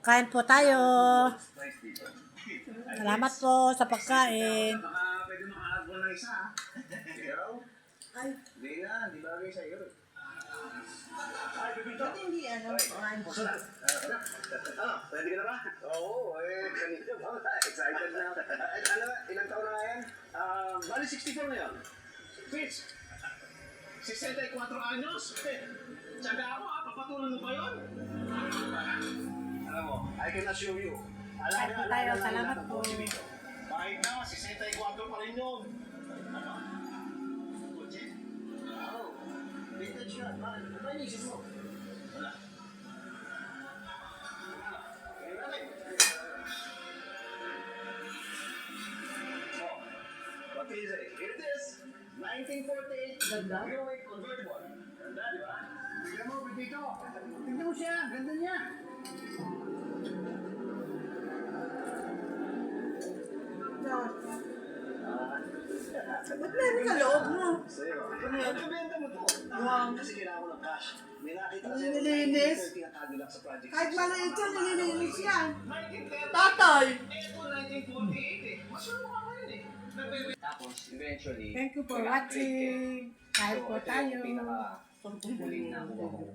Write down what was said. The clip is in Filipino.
Kain po tayo. Salamat po sa pagkain. Pwede makaagol na isa. Ay, hindi na, hindi bagay sa'yo. Ay, bibito. Ba't hindi kumain po? Ready ka na ba? Oo, kanina ba? Excited na. Ilang taon na nga yan? Bali 64 na yan. Fitz, 64 anyos. Tsaga ako papatulan mo pa yun? Alam mo, I can assure you. Kain po tayo, salamat po. Kahit na, 64 pa rin yun. Vintage yan. Ano ba inisip mo? Wala. Kaya namin. Oh, what is it? Here it is. 1948. Ganda. Heavyweight convertible. Ganda, di ba? Tignan mo, dito. Tignan mo siya. Ganda niya. Ba't meron sa loob mo? Sa'yo. Ano benta mo to? Kasi kailangan ko ng cash. May nakita kasi ako. Nililinis? Tinatago lang sa project. Kahit maliit yan, nililinis yan. 1930. Tatay! Ito, 1948 eh. Mas ano ka yun eh. Tapos, eventually, Thank you for watching. Kain po tayo. Huling na ako.